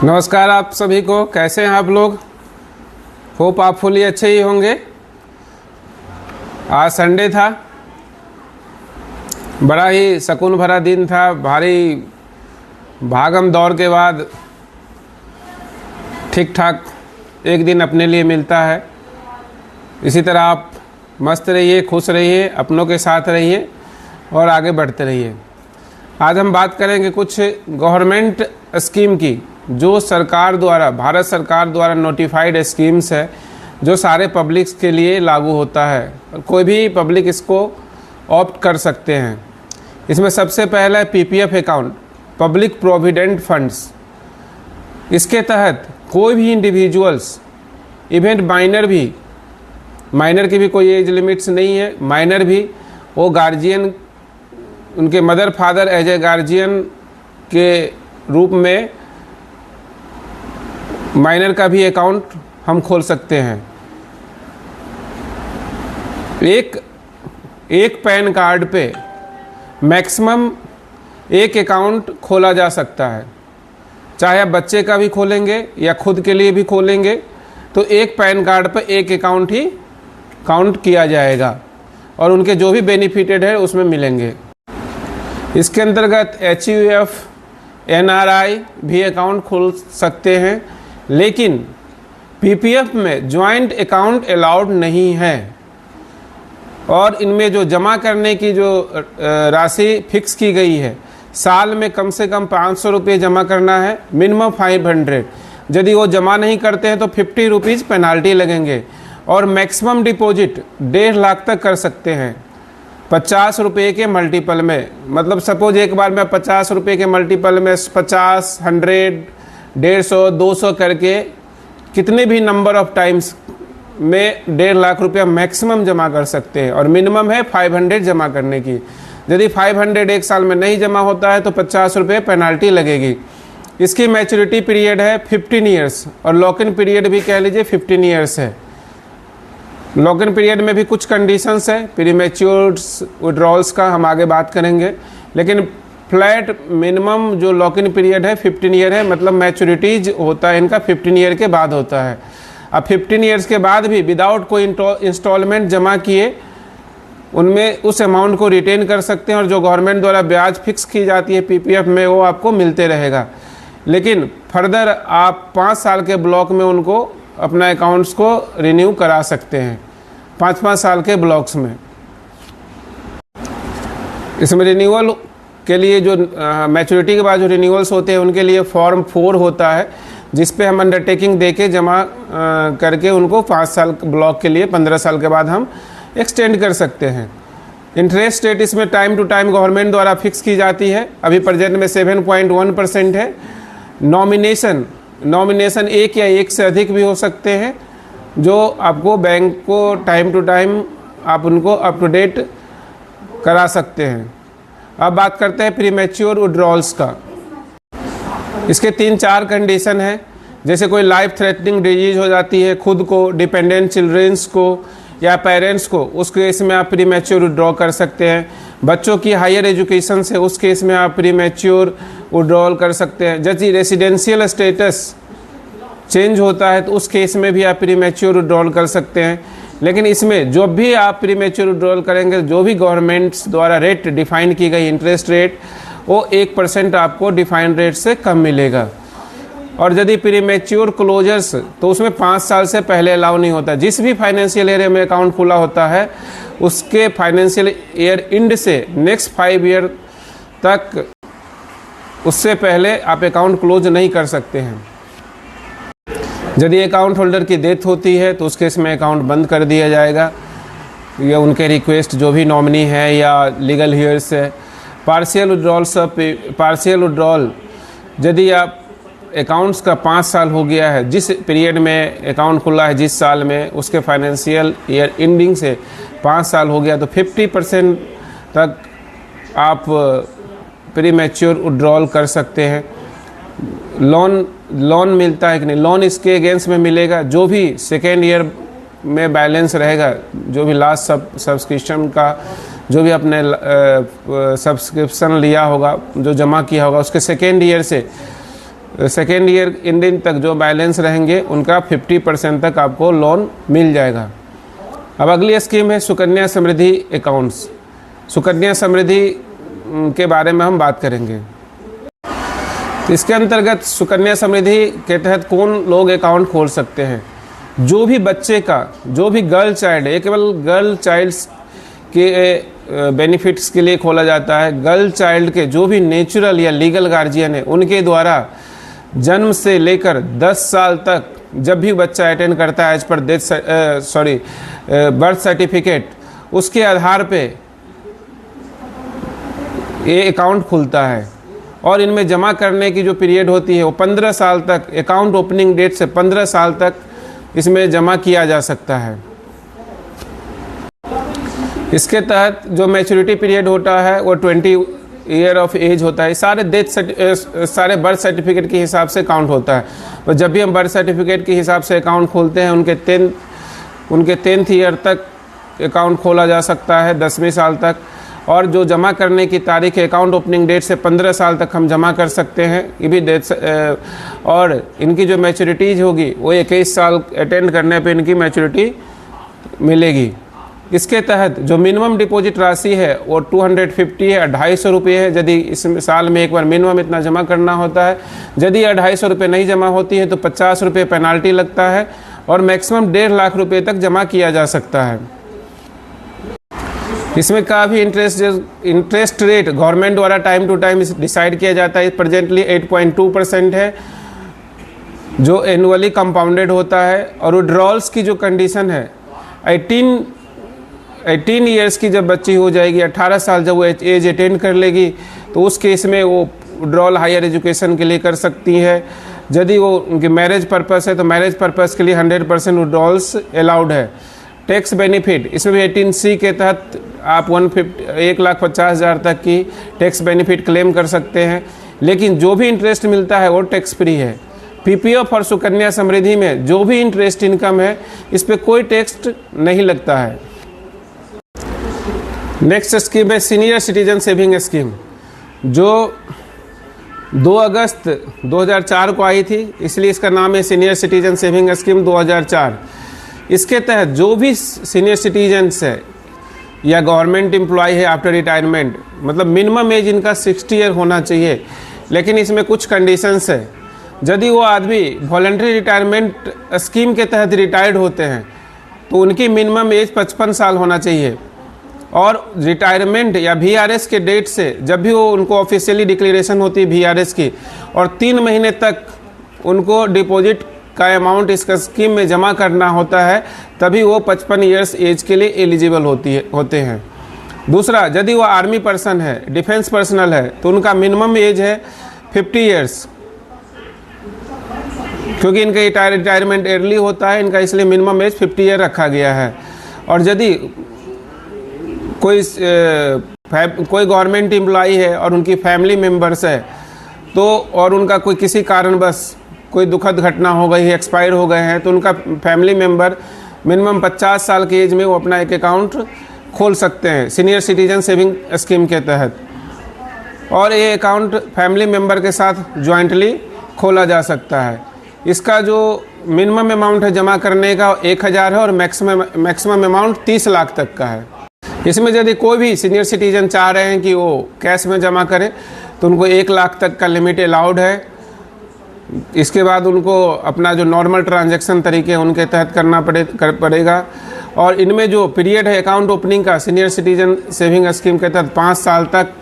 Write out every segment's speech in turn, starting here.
नमस्कार आप सभी को। कैसे हैं आप लोग? होप आप फुली अच्छे ही होंगे। आज संडे था, बड़ा ही सुकून भरा दिन था। भारी भागम दौड़ के बाद ठीक ठाक एक दिन अपने लिए मिलता है। इसी तरह आप मस्त रहिए, खुश रहिए, अपनों के साथ रहिए और आगे बढ़ते रहिए। आज हम बात करेंगे कुछ गवर्नमेंट स्कीम की, जो सरकार द्वारा, भारत सरकार द्वारा नोटिफाइड स्कीम्स है, जो सारे पब्लिक्स के लिए लागू होता है। कोई भी पब्लिक इसको ऑप्ट कर सकते हैं। इसमें सबसे पहला है PPF account, public provident funds. इसके तहत कोई भी इंडिविजुअल्स, इवेंट माइनर की भी कोई एज लिमिट्स नहीं है, माइनर भी, वो गार्जियन, उनके mother father as a guardian के रूप में माइनर का भी अकाउंट हम खोल सकते हैं। एक पैन कार्ड पे मैक्सिमम एक अकाउंट खोला जा सकता है। चाहे आप बच्चे का भी खोलेंगे या खुद के लिए भी खोलेंगे तो एक पैन कार्ड पर एक अकाउंट ही काउंट किया जाएगा और उनके जो भी बेनिफिटेड है उसमें मिलेंगे। इसके अंतर्गत HUF, NRI भी अकाउंट खोल सकते हैं, लेकिन पीपीएफ में जॉइंट अकाउंट अलाउड नहीं है। और इनमें जो जमा करने की जो राशि फिक्स की गई है, साल में कम से कम 500 रुपये जमा करना है, मिनिमम 500। यदि वो जमा नहीं करते हैं तो 50 रुपीज़ पेनाल्टी लगेंगे। और मैक्सिमम डिपॉजिट 1.5 लाख तक कर सकते हैं 50 रुपये के मल्टीपल में। मतलब सपोज एक बार में 50 रुपये के मल्टीपल में 50, 100, 150, 200 करके कितने भी नंबर ऑफ टाइम्स में 1.5 लाख रुपया मैक्सिमम जमा कर सकते हैं। और मिनिमम है 500 जमा करने की। यदि 500 एक साल में नहीं जमा होता है तो 50 रुपये पेनाल्टी लगेगी। इसकी मैच्योरिटी पीरियड है 15 ईयर्स और लॉक इन पीरियड भी कह लीजिए 15 ईयर्स है। लॉक इन पीरियड में भी कुछ कंडीशंस है, प्रीमैच्योर विड्रॉल्स का हम आगे बात करेंगे, लेकिन फ्लैट मिनिमम जो लॉक इन पीरियड है 15 ईयर है। मतलब मैच्योरिटीज होता है इनका 15 ईयर के बाद होता है। अब 15 ईयर्स के बाद भी विदाउट कोई इंस्टॉलमेंट जमा किए उनमें उस अमाउंट को रिटेन कर सकते हैं और जो गवर्नमेंट द्वारा ब्याज फिक्स की जाती है पीपीएफ में वो आपको मिलते रहेगा। लेकिन फर्दर आप 5 साल के ब्लॉक में उनको अपना अकाउंट्स को रिन्यू करा सकते हैं, 5-5 साल के ब्लॉक्स में। इसमें रिन्यूअल के लिए जो मैच्योरिटी के बाद जो रिन्यूअल्स होते हैं उनके लिए फॉर्म 4 होता है, जिस पे हम अंडरटेकिंग देके जमा करके उनको 5 साल ब्लॉक के लिए 15 साल के बाद हम एक्सटेंड कर सकते हैं। इंटरेस्ट रेट इसमें टाइम टू टाइम गवर्नमेंट द्वारा फिक्स की जाती है। अभी प्रेजेंट में 7.1% है। नॉमिनेशन एक या एक से अधिक भी हो सकते हैं, जो आपको बैंक को टाइम टू टाइम आप उनको अप टू डेट करा सकते हैं। अब बात करते हैं प्रीमैच्योर विड्रॉल्स का। इसके 3-4 कंडीशन है। जैसे कोई लाइफ थ्रेटनिंग डिजीज हो जाती है खुद को, डिपेंडेंट चिल्ड्रेंस को या पेरेंट्स को, उस केस में आप प्रीमैच्योर विड्रॉ कर सकते हैं। बच्चों की हायर एजुकेशन से, उस केस में आप प्रीमैच्योर विड्रॉल कर सकते हैं। यदि रेसिडेंशियल स्टेटस चेंज होता है तो उस केस में भी आप प्रीमैच्योर विड्रॉल कर सकते हैं। लेकिन इसमें जो भी आप प्रीमैच्योर विड्रॉल करेंगे, जो भी गवर्नमेंट्स द्वारा रेट डिफाइन की गई इंटरेस्ट रेट, वो 1% आपको डिफाइंड रेट से कम मिलेगा। और यदि प्रीमैच्योर क्लोजर्स, तो उसमें 5 साल से पहले अलाउ नहीं होता। जिस भी फाइनेंशियल ईयर में अकाउंट खुला होता है उसके फाइनेंशियल ईयर एंड से नेक्स्ट 5 ईयर तक, उससे पहले आप अकाउंट क्लोज नहीं कर सकते हैं। यदि अकाउंट होल्डर की डेथ होती है तो उस केस में अकाउंट बंद कर दिया जाएगा, या उनके रिक्वेस्ट जो भी नॉमिनी है या लीगल हियर्स है। पार्शियल विड्रॉल, यदि आप अकाउंट्स का 5 साल हो गया है, जिस पीरियड में अकाउंट खुला है, जिस साल में, उसके फाइनेंशियल ईयर एंडिंग से 5 साल हो गया तो 50% तक आप प्रीमैच्योर विड्रॉल कर सकते हैं। लोन मिलता है कि नहीं? लोन इसके अगेंस्ट में मिलेगा। जो भी सेकेंड ईयर में बैलेंस रहेगा, जो भी लास्ट सब्सक्रिप्शन का जो भी आपने सब्सक्रिप्शन लिया होगा, जो जमा किया होगा, उसके सेकेंड ईयर से सेकेंड ईयर एंडिंग तक जो बैलेंस रहेंगे उनका 50% तक आपको लोन मिल जाएगा। अब अगली स्कीम है सुकन्या समृद्धि अकाउंट्स। सुकन्या समृद्धि के बारे में हम बात करेंगे। तो इसके अंतर्गत सुकन्या समृद्धि के तहत कौन लोग अकाउंट खोल सकते हैं? जो भी बच्चे का, जो भी गर्ल चाइल्ड, ये केवल गर्ल चाइल्ड्स के बेनिफिट्स के लिए खोला जाता है। गर्ल चाइल्ड के जो भी नेचुरल या लीगल गार्जियन है उनके द्वारा जन्म से लेकर 10 साल तक जब भी बच्चा अटेंड करता है एज पर बर्थ सर्टिफिकेट, उसके आधार पे ये अकाउंट खुलता है। और इनमें जमा करने की जो पीरियड होती है वो 15 साल तक, अकाउंट ओपनिंग डेट से 15 साल तक इसमें जमा किया जा सकता है। इसके तहत जो मैच्योरिटी पीरियड होता है वो 20 ईयर ऑफ एज होता है। सारे बर्थ सर्टिफिकेट के हिसाब से काउंट होता है। तो जब भी हम बर्थ सर्टिफिकेट के हिसाब से अकाउंट खोलते हैं उनके 10th ईयर तक अकाउंट खोला जा सकता है, 10वीं साल तक। और जो जमा करने की तारीख है अकाउंट ओपनिंग डेट से 15 साल तक हम जमा कर सकते हैं, ये भी डेट। और इनकी जो मैच्योरिटीज होगी वो 21 साल अटेंड करने पे इनकी मैच्योरिटी मिलेगी। इसके तहत जो मिनिमम डिपॉजिट राशि है वो 250 है, 250 रुपये है। यदि इस साल में एक बार मिनिमम इतना जमा करना होता है। यदि 250 रुपये नहीं जमा होती है तो 50 रुपये पेनाल्टी लगता है और मैक्सिमम 1.5 लाख रुपये तक जमा किया जा सकता है। इसमें काफ़ी इंटरेस्ट रेट गवर्नमेंट द्वारा टाइम टू टाइम डिसाइड किया जाता है। प्रेजेंटली 8.2% है जो एनुअली कंपाउंडेड होता है। और विड्रॉल्स की जो कंडीशन है 18 ईयर्स की जब बच्ची हो जाएगी, 18 साल जब वो एज अटेंड कर लेगी तो उस केस में वो विड्रॉल हायर एजुकेशन के लिए कर सकती है। यदि वो उनकी मैरिज पर्पस है तो मैरिज पर्पस के लिए 100% विड्रॉल्स अलाउड है। टैक्स बेनिफिट इसमें भी 18C के तहत आप 1,50,000 तक की टैक्स बेनिफिट क्लेम कर सकते हैं। लेकिन जो भी इंटरेस्ट मिलता है वो टैक्स फ्री है। PPF और सुकन्या समृद्धि में जो भी इंटरेस्ट इनकम है इस पर कोई टैक्स नहीं लगता है। नेक्स्ट स्कीम है सीनियर सिटीजन सेविंग स्कीम, जो 2 अगस्त 2004 को आई थी, इसलिए इसका नाम है सीनियर सिटीजन सेविंग स्कीम 2004। इसके तहत जो भी सीनियर सिटीजन्स है या गवर्नमेंट एम्प्लॉय है आफ्टर रिटायरमेंट, मतलब मिनिमम एज इनका 60 ईयर होना चाहिए। लेकिन इसमें कुछ कंडीशंस है। यदि वो आदमी वॉलंटरी रिटायरमेंट स्कीम के तहत रिटायर्ड होते हैं तो उनकी मिनिमम एज 55 साल होना चाहिए। और रिटायरमेंट या VRS के डेट से जब भी वो उनको ऑफिशियली डिक्लेरेशन होती है VRS की, और 3 महीने तक उनको डिपॉजिट का अमाउंट इस स्कीम में जमा करना होता है, तभी वो 55 ईयर्स एज के लिए एलिजिबल होते हैं। दूसरा, यदि वो आर्मी पर्सन है, डिफेंस पर्सनल है, तो उनका मिनिमम एज है 50 ईयर्स, क्योंकि इनका रिटायरमेंट अर्ली होता है इनका, इसलिए मिनिमम एज 50 ईयर रखा गया है। और यदि कोई गवर्नमेंट एम्प्लॉई है और उनकी फैमिली मेम्बर्स है तो, और उनका कोई किसी कारणवश कोई दुखद घटना हो गई है, एक्सपायर हो गए हैं, तो उनका फैमिली मेम्बर मिनिमम 50 साल की एज में वो अपना एक अकाउंट खोल सकते हैं सीनियर सिटीजन सेविंग स्कीम के तहत। और ये अकाउंट फैमिली मेम्बर के साथ जॉइंटली खोला जा सकता है। इसका जो मिनिमम अमाउंट है जमा करने का 1000 है और मैक्सिमम अमाउंट 30 लाख तक का है। इसमें यदि कोई भी सीनियर सिटीजन चाह रहे हैं कि वो कैश में जमा करें तो उनको 1 लाख तक का लिमिट अलाउड है। इसके बाद उनको अपना जो नॉर्मल ट्रांजैक्शन तरीके हैं उनके तहत करना पड़ेगा। और इनमें जो पीरियड है अकाउंट ओपनिंग का सीनियर सिटीजन सेविंग स्कीम के तहत 5 साल तक,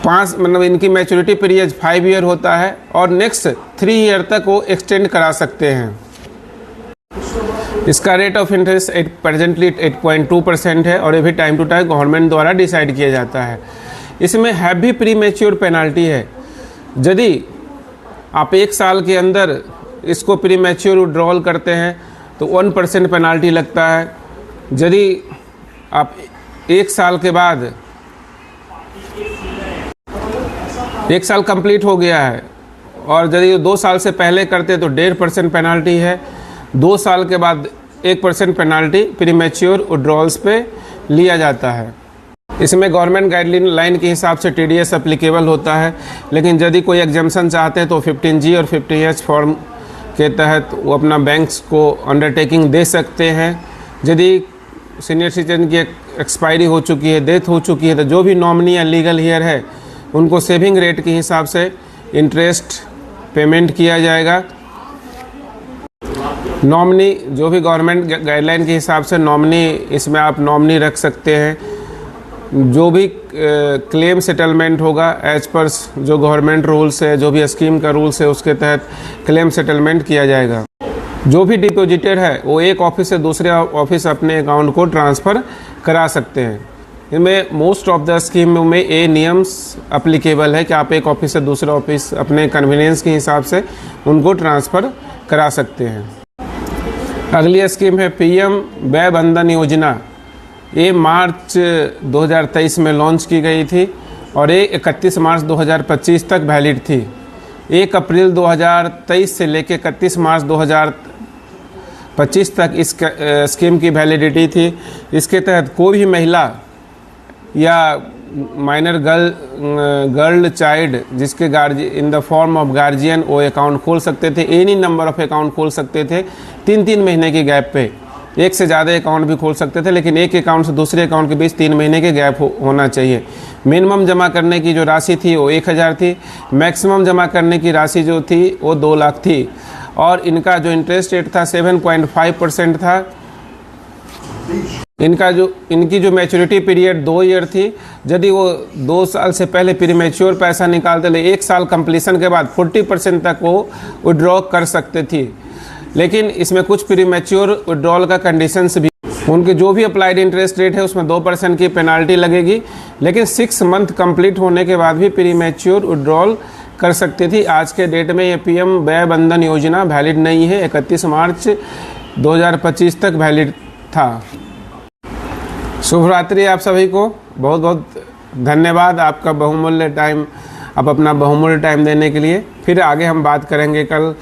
मतलब इनकी मैच्योरिटी पीरियड 5 ईयर होता है और नेक्स्ट 3 ईयर तक वो एक्सटेंड करा सकते हैं। इसका रेट ऑफ इंटरेस्ट प्रेजेंटली 8.2% है और ये भी टाइम टू टाइम गवर्नमेंट द्वारा डिसाइड किया जाता है। इसमें हैवी प्री मैच्योर पेनाल्टी है। यदि आप 1 साल के अंदर इसको प्री मैच्योर विड्रॉल करते हैं तो 1% पेनाल्टी लगता है। यदि आप 1 साल के बाद 1 साल कंप्लीट हो गया है और यदि 2 साल से पहले करते तो 1.5% पेनाल्टी है। 2 साल के बाद 1% पेनाल्टी प्री मैच्योर विड्रॉल्स पे लिया जाता है। इसमें गवर्नमेंट गाइडलाइन के हिसाब से TDS अप्लीकेबल होता है, लेकिन यदि कोई एग्जाम्पशन चाहते हैं तो 15G और 15H फॉर्म के तहत वो अपना बैंक्स को अंडरटेकिंग दे सकते हैं। यदि सीनियर सिटीजन की एक्सपायरी हो चुकी है, डेथ हो चुकी है, तो जो भी नॉमिनी या लीगल हेयर है उनको सेविंग रेट के हिसाब से इंटरेस्ट पेमेंट किया जाएगा। नॉमिनी जो भी गवर्नमेंट गाइडलाइन के हिसाब से नॉमिनी, इसमें आप नॉमिनी रख सकते हैं। जो भी क्लेम सेटलमेंट होगा एज पर जो गवर्नमेंट रूल्स है, जो भी स्कीम का रूल्स है, उसके तहत क्लेम सेटलमेंट किया जाएगा। जो भी डिपॉजिटर है वो एक ऑफिस से दूसरे ऑफिस अपने अकाउंट को ट्रांसफ़र करा सकते हैं। इनमें मोस्ट ऑफ द स्कीम में ये नियम्स अप्लीकेबल है कि आप एक ऑफिस से दूसरे ऑफिस अपने कन्वीनियंस के हिसाब से उनको ट्रांसफ़र करा सकते हैं। अगली स्कीम है PM वय वंदन योजना। ये मार्च 2023 में लॉन्च की गई थी और ये 31 मार्च 2025 तक वैलिड थी। 1 अप्रैल 2023 से लेकर 31 मार्च 2025 तक इस स्कीम की वैलिडिटी थी। इसके तहत कोई भी महिला या माइनर गर्ल चाइल्ड जिसके guardian in the form of guardian वो अकाउंट खोल सकते थे। एनी नंबर ऑफ अकाउंट खोल सकते थे 3-3 महीने के गैप पे। एक से ज़्यादा अकाउंट भी खोल सकते थे, लेकिन एक अकाउंट से दूसरे अकाउंट के बीच 3 महीने के गैप होना चाहिए। मिनिमम जमा करने की जो राशि थी वो 1000 थी। मैक्सिमम जमा करने की राशि जो थी वो 2 लाख थी और इनका जो इंटरेस्ट रेट था 7.5% था। इनकी जो मैच्योरिटी पीरियड 2 ईयर थी। यदि वो 2 साल से पहले प्रीमैच्योर पैसा निकालते थे 1 साल कंप्लीशन के बाद 40% तक वो विड्रॉ कर सकते थे। लेकिन इसमें कुछ प्रीमैच्योर विड्रॉल का कंडीशंस भी, उनके जो भी अप्लाइड इंटरेस्ट रेट है उसमें 2% की पेनाल्टी लगेगी, लेकिन 6 मंथ कंप्लीट होने के बाद भी प्रीमैच्योर विड्रॉल कर सकते थे। आज के डेट में ये PM वय वंदन योजना वैलिड नहीं है। 31 मार्च 2025 तक वैलिड था। शुभ रात्रि आप सभी को। बहुत बहुत धन्यवाद आपका बहुमूल्य टाइम, आप अपना बहुमूल्य टाइम देने के लिए। फिर आगे हम बात करेंगे कल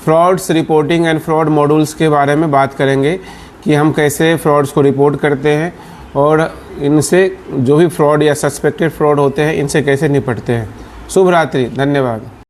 frauds reporting and fraud modules के बारे में बात करेंगे कि हम कैसे फ्रॉड्स को रिपोर्ट करते हैं और इनसे जो भी फ्रॉड या सस्पेक्टेड फ्रॉड होते हैं इनसे कैसे निपटते हैं। शुभ रात्रि, धन्यवाद।